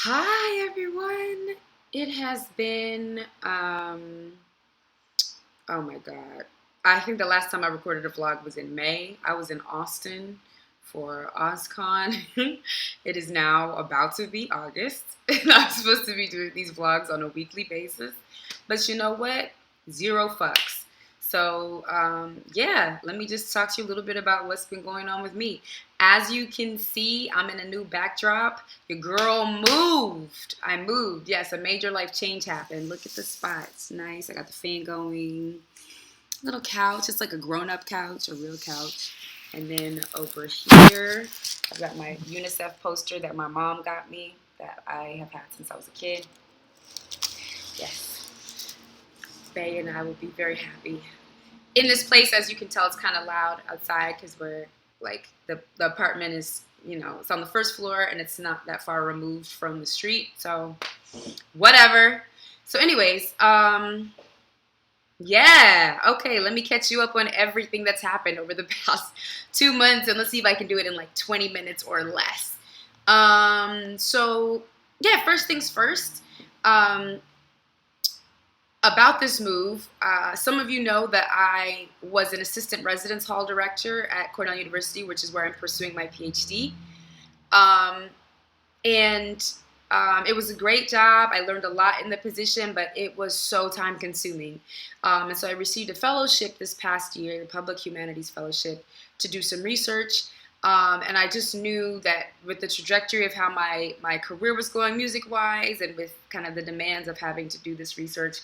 Hi everyone. It has been oh my god. I think the last time I recorded a vlog was in May. I was in Austin for OzCon. It is now about to be August. And I'm supposed to be doing these vlogs on a weekly basis. But you know what? Zero fucks. So yeah, let me just talk to you a little bit about what's been going on with me. As you can see, I'm in a new backdrop. Your girl moved. I moved. Yes, a major life change happened. Look at the spot. It's nice. I got the fan going. Little couch. It's like a grown-up couch, a real couch. And then over here, I've got my UNICEF poster that my mom got me that I have had since I was a kid. Yes. Faye and I will be very happy. In this place, as you can tell, it's kind of loud outside because we're like the apartment is, it's on the first floor and it's not that far removed from the street. So whatever. So anyways, yeah. Okay, let me catch you up on everything that's happened over the past 2 months, and let's see if I can do it in like 20 minutes or less. So yeah, first things first. About this move, some of you know that I was an assistant residence hall director at Cornell University, which is where I'm pursuing my PhD. And it was a great job. I learned a lot in the position, but it was so time consuming. And so I received a fellowship this past year, the Public Humanities Fellowship, to do some research. And I just knew that with the trajectory of how my career was going music-wise and with kind of the demands of having to do this research,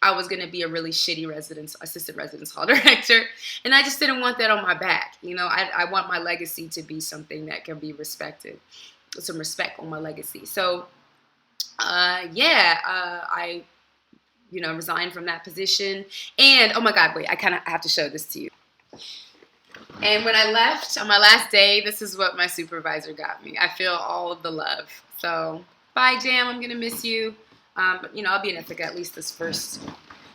I was going to be a really shitty assistant residence hall director. And I just didn't want that on my back. I want my legacy to be something that can be respected. Some respect on my legacy. So, I, resigned from that position. And, oh my God, wait, I have to show this to you. And when I left on my last day, this is what my supervisor got me. I feel all of the love. So, bye, Jam. I'm going to miss you. But I'll be in Ithaca at least this first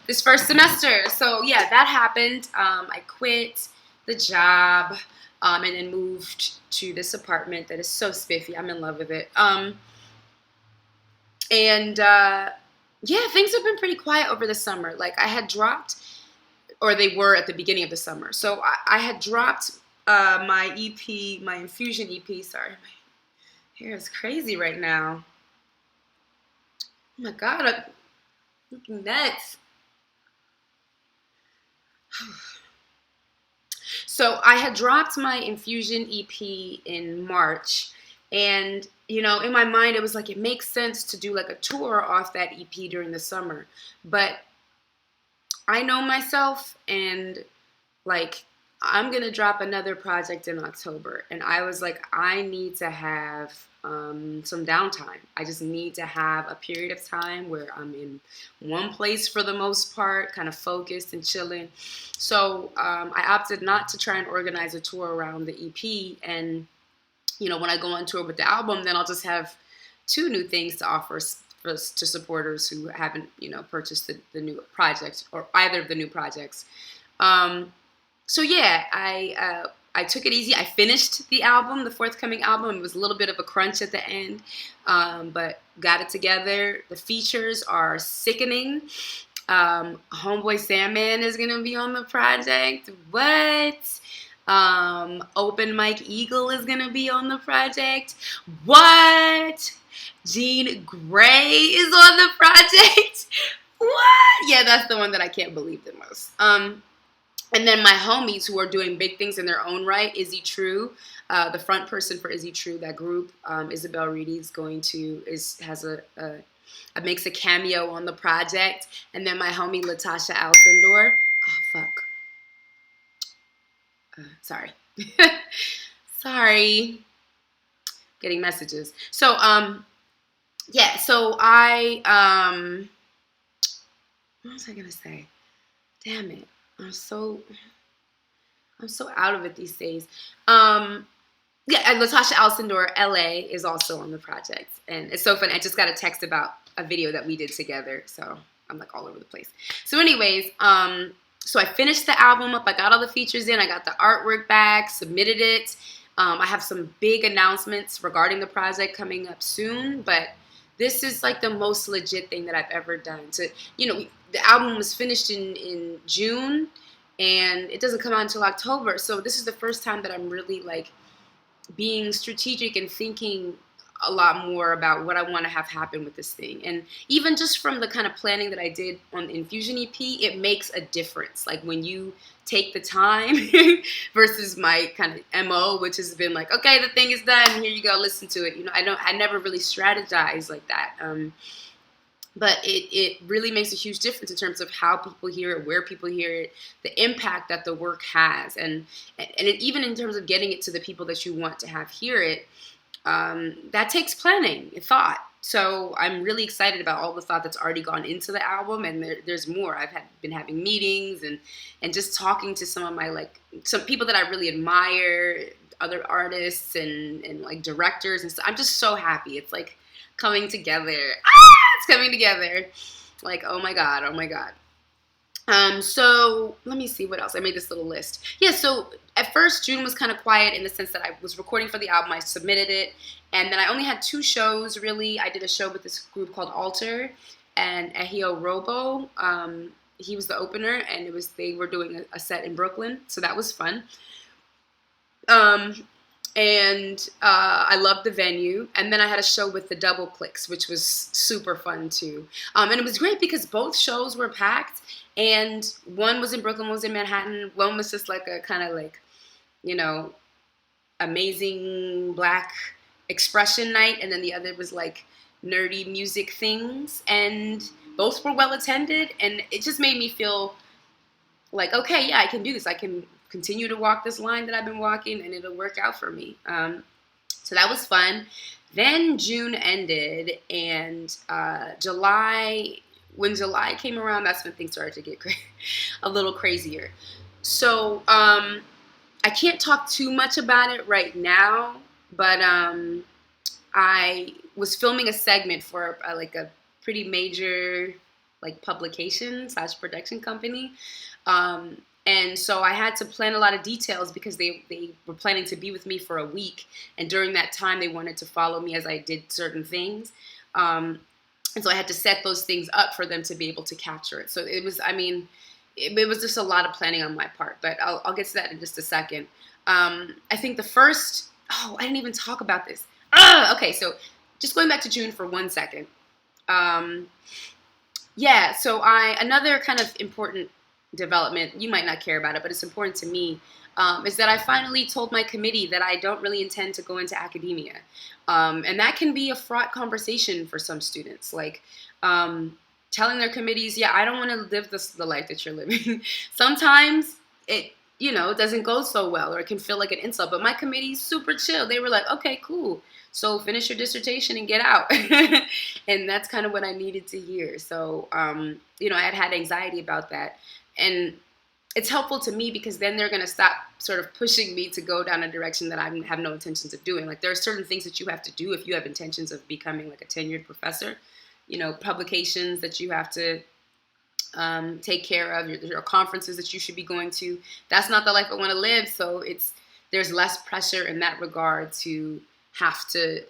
semester. So yeah, that happened. I quit the job and then moved to this apartment that is so spiffy. I'm in love with it. Yeah, things have been pretty quiet over the summer. Like I had dropped, or they were at the beginning of the summer. So I had dropped my EP, my infusion EP. Sorry, my hair is crazy right now. Oh my God, I'm looking nuts. So I had dropped my infusion EP in March, and in my mind it was like it makes sense to do like a tour off that EP during the summer. But I know myself, and like I'm gonna drop another project in October, and I was like, I need to have some downtime. I just need to have a period of time where I'm in one place for the most part, kind of focused and chilling. So I opted not to try and organize a tour around the EP. And when I go on tour with the album, then I'll just have two new things to offer to supporters who haven't purchased the new project or either of the new projects. So yeah, I took it easy. I finished the album, the forthcoming album. It was a little bit of a crunch at the end, but got it together. The features are sickening. Homeboy Sandman is going to be on the project. What? Open Mike Eagle is going to be on the project. What? Jean Grey is on the project. What? Yeah, that's the one that I can't believe the most. And then my homies who are doing big things in their own right, Izzy True, the front person for Izzy True, that group, Isabel Reedy makes a cameo on the project. And then my homie Latasha Alcindor. Oh fuck. Sorry. Sorry. Getting messages. So yeah. So what was I gonna say? Damn it. I'm so out of it these days. Yeah, and Latasha Alcindor, LA, is also on the project. And it's so funny. I just got a text about a video that we did together. So I'm like all over the place. So anyways, so I finished the album up. I got all the features in. I got the artwork back, submitted it. I have some big announcements regarding the project coming up soon. But this is like the most legit thing that I've ever done. To, the album was finished in June, and it doesn't come out until October. So this is the first time that I'm really like being strategic and thinking a lot more about what I want to have happen with this thing. And even just from the kind of planning that I did on the Infusion EP, it makes a difference. Like when you take the time versus my kind of MO, which has been like, okay, the thing is done, here you go, listen to it. I never really strategize like that. But it really makes a huge difference in terms of how people hear it, where people hear it, the impact that the work has, and even in terms of getting it to the people that you want to have hear it. That takes planning and thought. So I'm really excited about all the thought that's already gone into the album, and there's more. I've been having meetings and just talking to some of some people that I really admire, other artists and like directors and stuff. I'm just so happy. It's like coming together. It's coming together. Like, oh my God. So let me see what else. I made this little list. Yeah, so at first June was kind of quiet in the sense that I was recording for the album. I submitted it, and then I only had 2 shows really. I did a show with this group called Alter and Ehio Robo. He was the opener, and they were doing a set in Brooklyn, so that was fun. And I loved the venue. And then I had a show with the Double Clicks, which was super fun too. And it was great because both shows were packed. And one was in Brooklyn, one was in Manhattan. One was just like a kind of like, amazing Black expression night. And then the other was like nerdy music things. And both were well attended. And it just made me feel like, okay, yeah, I can do this. I can continue to walk this line that I've been walking, and it'll work out for me. So that was fun. Then June ended, and when July came around, that's when things started to get a little crazier. So I can't talk too much about it right now, but I was filming a segment for a pretty major publication / production company. And so I had to plan a lot of details because they were planning to be with me for a week. And during that time, they wanted to follow me as I did certain things. And so I had to set those things up for them to be able to capture it. So it was just a lot of planning on my part. But I'll get to that in just a second. I think I didn't even talk about this. Okay, so just going back to June for 1 second. So another kind of important development, you might not care about it, but it's important to me, is that I finally told my committee that I don't really intend to go into academia. And that can be a fraught conversation for some students, telling their committees, yeah, I don't want to live the life that you're living. Sometimes it doesn't go so well, or it can feel like an insult, but my committee's super chill. They were like, okay, cool. So finish your dissertation and get out. And that's kind of what I needed to hear. So, I had anxiety about that. And it's helpful to me because then they're going to stop sort of pushing me to go down a direction that I have no intentions of doing. Like there are certain things that you have to do if you have intentions of becoming like a tenured professor, publications that you have to take care of, your conferences that you should be going to. That's not the life I want to live. So there's less pressure in that regard to have to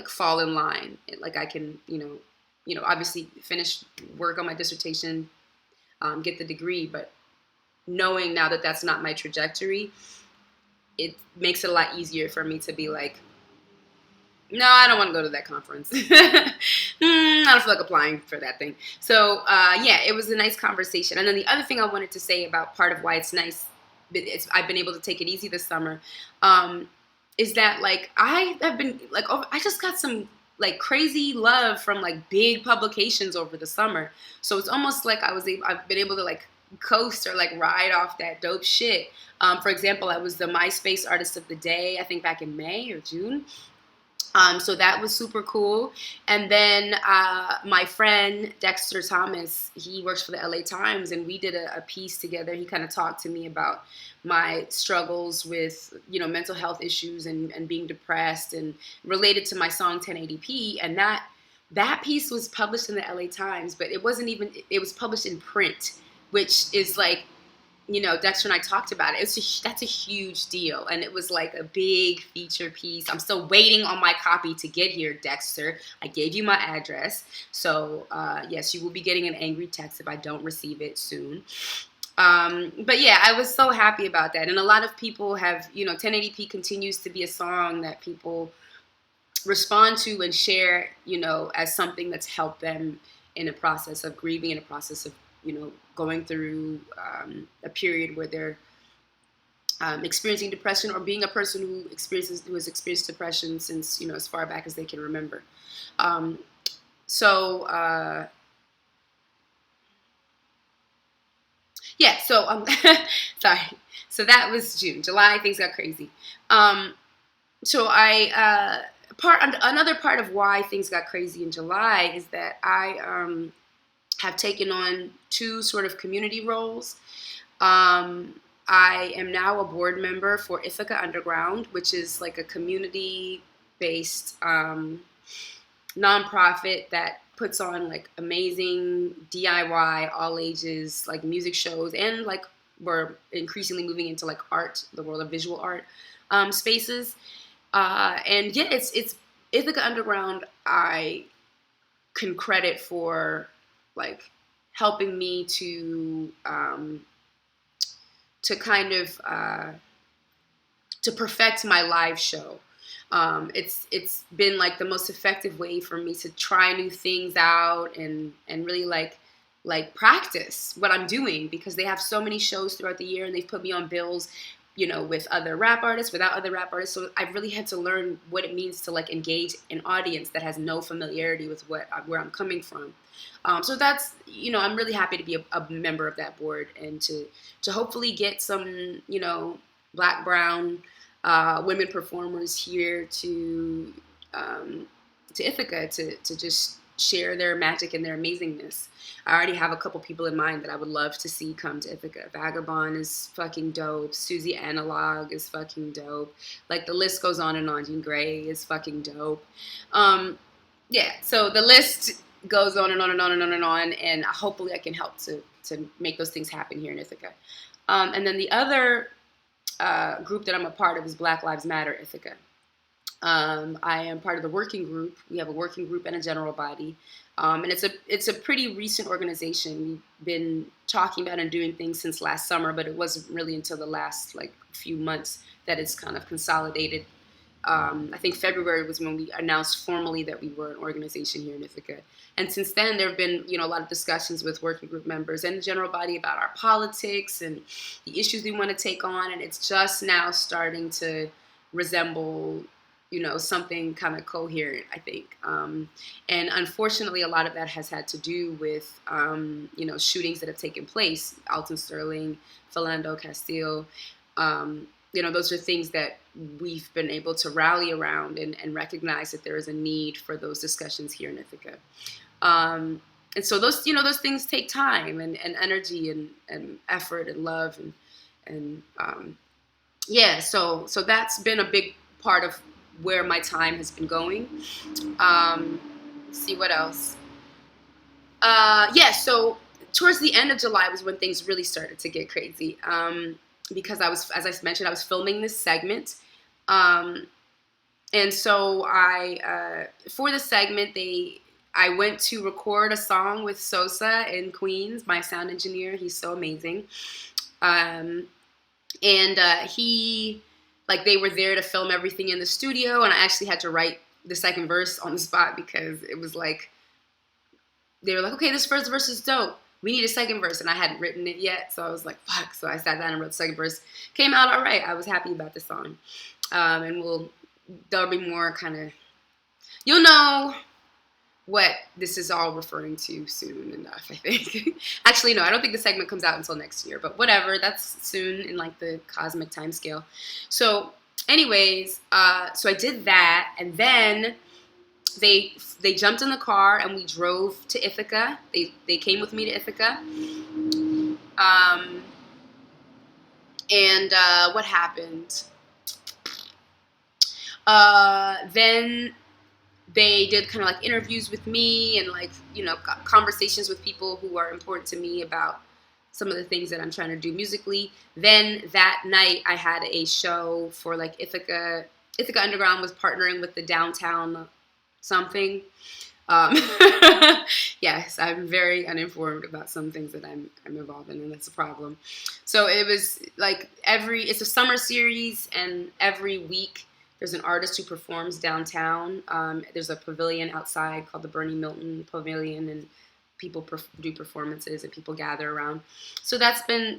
fall in line. Like I can, obviously finish work on my dissertation, get the degree, but knowing now that that's not my trajectory, it makes it a lot easier for me to be like, no, I don't want to go to that conference. I don't feel like applying for that thing. So, it was a nice conversation. And then the other thing I wanted to say about part of why it's nice, I've been able to take it easy this summer, is that I have been I just got some crazy love from big publications over the summer. So it's almost like I've been able to coast or ride off that dope shit. For example, I was the MySpace Artist of the Day, I think back in May or June. So that was super cool. And then my friend Dexter Thomas, he works for the LA Times, and we did a piece together. He kind of talked to me about my struggles with, mental health issues and being depressed, and related to my song 1080p. And that piece was published in the LA Times, but it was published in print, which is Dexter and I talked about it. That's a huge deal, and it was like a big feature piece. I'm still waiting on my copy to get here, Dexter. I gave you my address, so yes, you will be getting an angry text if I don't receive it soon. But yeah, I was so happy about that, and a lot of people have, 1080p continues to be a song that people respond to and share, as something that's helped them in a process of grieving, in a process of, going through a period where they're experiencing depression, or being a person who has experienced depression since, as far back as they can remember. Um, so yeah, so sorry. So that was June. July, things got crazy. So another part of why things got crazy in July is that I have taken on two sort of community roles. I am now a board member for Ithaca Underground, which is like a community-based nonprofit that puts on like amazing DIY, all ages, like music shows, and like we're increasingly moving into like art, the world of visual art spaces. And yeah, it's Ithaca Underground. I can credit for like helping me to kind of to perfect my live show. It's been like the most effective way for me to try new things out and really like practice what I'm doing, because they have so many shows throughout the year and they've put me on bills, with other rap artists, without other rap artists. So I really had to learn what it means to like engage an audience that has no familiarity with where I'm coming from. So that's, I'm really happy to be a member of that board and to hopefully get some, Black, brown, women performers here to Ithaca to just share their magic and their amazingness. I already have a couple people in mind that I would love to see come to Ithaca. Vagabond is fucking dope. Susie Analog is fucking dope. Like the list goes on and on. Jean Grey is fucking dope. Yeah, so the list goes on and on and on and on and on, and hopefully I can help to make those things happen here in Ithaca. And then the other group that I'm a part of is Black Lives Matter Ithaca. I am part of the working group. We have a working group and a general body. And it's a pretty recent organization. We've been talking about and doing things since last summer, but it wasn't really until the last like few months that it's kind of consolidated. I think February was when we announced formally that we were an organization here in Ithaca. And since then, there have been, a lot of discussions with working group members and the general body about our politics and the issues we want to take on. And it's just now starting to resemble, something kind of coherent, I think. And unfortunately, a lot of that has had to do with, shootings that have taken place. Alton Sterling, Philando Castile. Those are things that we've been able to rally around and recognize that there is a need for those discussions here in Ithaca. And so those things take time and energy and effort and love and yeah. So that's been a big part of where my time has been going. Let's see what else. Yeah. So towards the end of July was when things really started to get crazy. Because as I mentioned, I was filming this segment. And so for the segment, I went to record a song with Sosa in Queens, my sound engineer. He's so amazing. And they were there to film everything in the studio, and I actually had to write the second verse on the spot because it was like, they were like, okay, this first verse is dope. We need a second verse, and I hadn't written it yet, so I was like, fuck. So I sat down and wrote the second verse. Came out all right. I was happy about the song. And there'll be more kind of, you'll know what this is all referring to soon enough, I think. Actually, no, I don't think the segment comes out until next year, but whatever. That's soon in like the cosmic time scale. So anyways, so I did that, and then they jumped in the car and we drove to Ithaca. They came with me to Ithaca. And what happened? Then they did kind of like interviews with me and like, conversations with people who are important to me about some of the things that I'm trying to do musically. Then that night I had a show for like Ithaca Underground was partnering with the downtown something. Um, yes, I'm very uninformed about some things that I'm involved in, and that's a problem. So it was like it's a summer series, and every week there's an artist who performs downtown. There's a pavilion outside called the Bernie Milton Pavilion, and people do performances and people gather around. So that's been,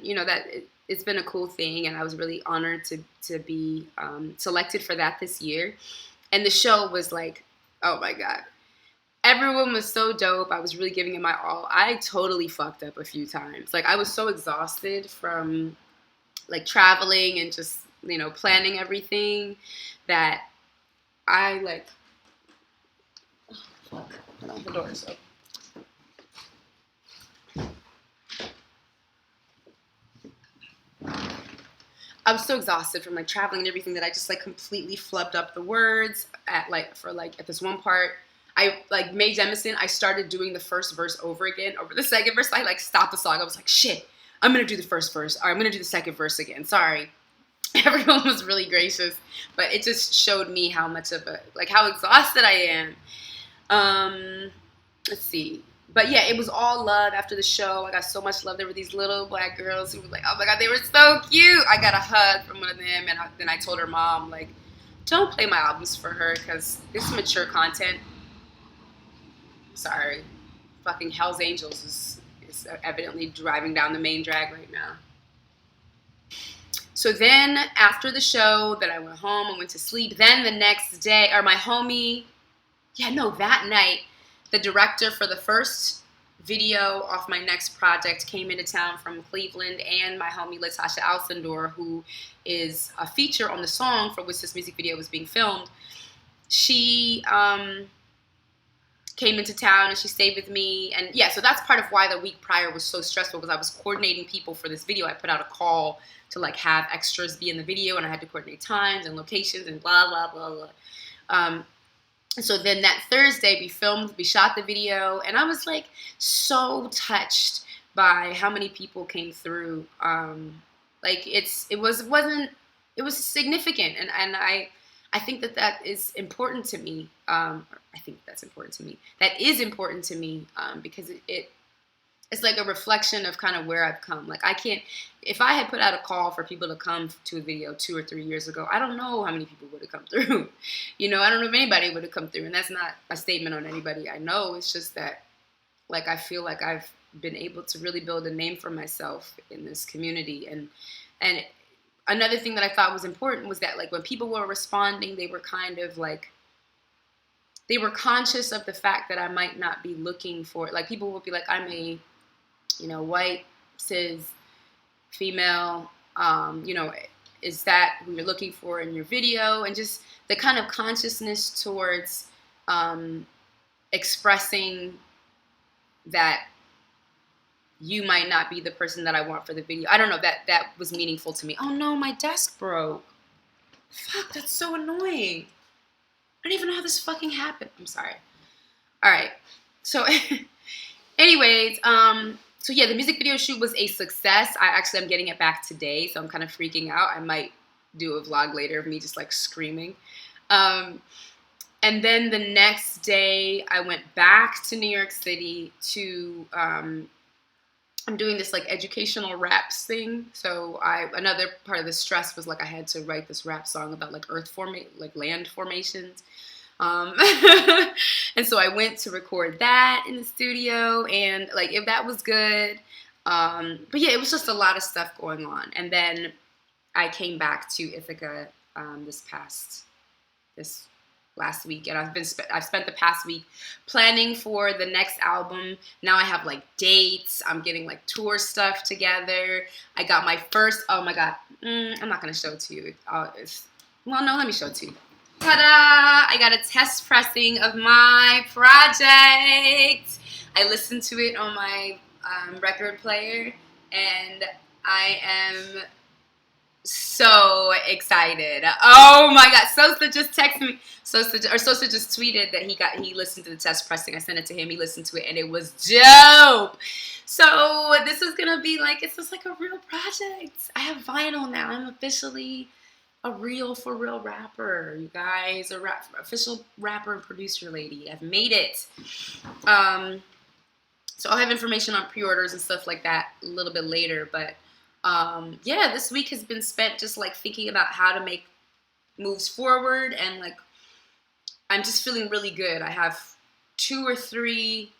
it's been a cool thing, and I was really honored to be selected for that this year. And the show was like, oh my God. Everyone was so dope. I was really giving it my all. I totally fucked up a few times. Like, I was so exhausted from like traveling and just, planning everything that I like, oh, fuck, hold on, the door is open. I was so exhausted from like traveling and everything that I just like completely flubbed up the words at this one part. I like Mae Jemison, I started doing the first verse over again. Over the second verse, I like stopped the song. I was like, shit, I'm gonna do the first verse. Or I'm gonna do the second verse again. Sorry. Everyone was really gracious, but it just showed me how much of how exhausted I am. Let's see. But yeah, it was all love after the show. I got so much love. There were these little black girls who were like, oh my God, they were so cute. I got a hug from one of them, and then I told her mom, like, don't play my albums for her because this is mature content. Sorry. Fucking Hell's Angels is evidently driving down the main drag right now. So then after the show, that I went home and went to sleep. Then the next day, or my homie, that night, the director for the first video off my next project came into town from Cleveland, and my homie Latasha Alcindor, who is a feature on the song for which this music video was being filmed. She came into town and she stayed with me. And yeah, so that's part of why the week prior was so stressful, because I was coordinating people for this video. I put out a call to like have extras be in the video, and I had to coordinate times and locations and blah, blah, blah, blah. So then that Thursday we shot the video, and I was like so touched by how many people came through. It was significant, and I think that is important to me. That is important to me because it's like a reflection of kind of where I've come. Like, if I had put out a call for people to come to a video 2 or 3 years ago, I don't know how many people would have come through. I don't know if anybody would have come through. And that's not a statement on anybody I know. It's just that, like, I feel like I've been able to really build a name for myself in this community. And another thing that I thought was important was that, like, when people were responding, they were kind of like, they were conscious of the fact that I might not be looking for, like, people would be like, I'm a, white, cis, female, is that who you're looking for in your video? And just the kind of consciousness towards expressing that you might not be the person that I want for the video. I don't know, that was meaningful to me. Oh no, my desk broke. Fuck, that's so annoying. I don't even know how this fucking happened. I'm sorry. All right. So anyways, so yeah, the music video shoot was a success. I'm getting it back today, so I'm kind of freaking out. I might do a vlog later of me just like screaming. And then the next day, I went back to New York City to, I'm doing this like educational raps thing. So another part of the stress was like I had to write this rap song about like land formations. And so I went to record that in the studio, and like that was good. But yeah, it was just a lot of stuff going on. And then I came back to Ithaca this last week, and I've spent the past week planning for the next album. Now I have like dates. I'm getting like tour stuff together. I got my first. Oh my God, I'm not gonna show it to you. Let me show it to you. Ta-da! I got a test pressing of my project. I listened to it on my record player, and I am so excited. Oh my god. Sosa just texted me. Sosa just tweeted that he listened to the test pressing. I sent it to him. He listened to it and it was dope. So this is gonna be like, it's just like a real project. I have vinyl now. I'm officially a real for real rapper. You guys, official rapper and producer lady. I've made it. So I'll have information on pre-orders and stuff like that a little bit later, but yeah, this week has been spent just like thinking about how to make moves forward, and like I'm just feeling really good. I have three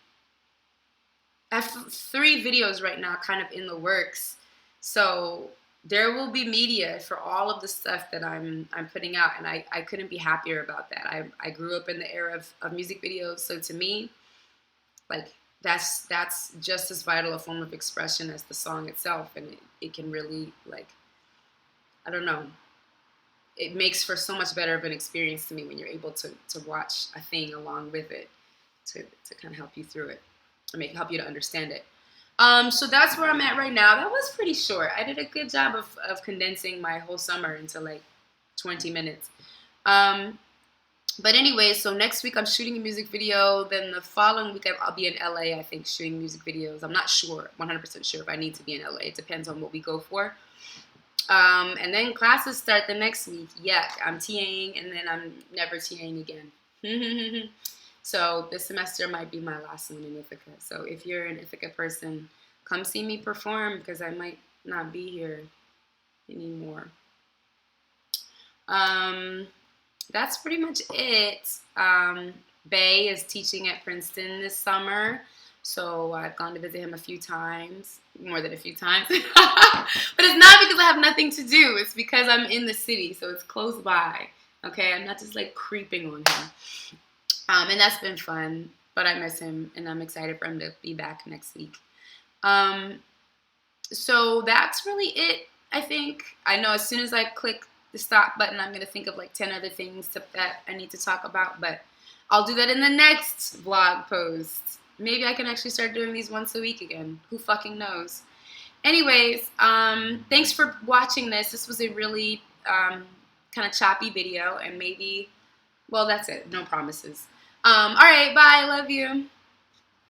videos right now kind of in the works, so there will be media for all of the stuff that I'm putting out, and I couldn't be happier about that. I grew up in the era of music videos, so to me, like that's just as vital a form of expression as the song itself, and it can really, like, I don't know, it makes for so much better of an experience to me when you're able to watch a thing along with it to kind of help you through it or help you to understand it. So that's where I'm at right now. That was pretty short. I did a good job of condensing my whole summer into like 20 minutes. But anyway, so next week I'm shooting a music video. Then the following week I'll be in LA, I think, shooting music videos. I'm not sure, 100% sure if I need to be in LA. It depends on what we go for. And then classes start the next week. Yeah, I'm TAing, and then I'm never TAing again. So this semester might be my last one in Ithaca. So if you're an Ithaca person, come see me perform, because I might not be here anymore. That's pretty much it. Bay is teaching at Princeton this summer, so I've gone to visit him a few times, more than a few times. But it's not because I have nothing to do. It's because I'm in the city, so it's close by. Okay, I'm not just like creeping on him. And that's been fun, but I miss him, and I'm excited for him to be back next week. So that's really it, I think. I know as soon as I click the stop button, I'm going to think of like 10 other things that I need to talk about, but I'll do that in the next vlog post. Maybe I can actually start doing these once a week again. Who fucking knows? Anyways, thanks for watching this. This was a really kind of choppy video, and maybe, well, that's it. No promises. All right, bye. Love you.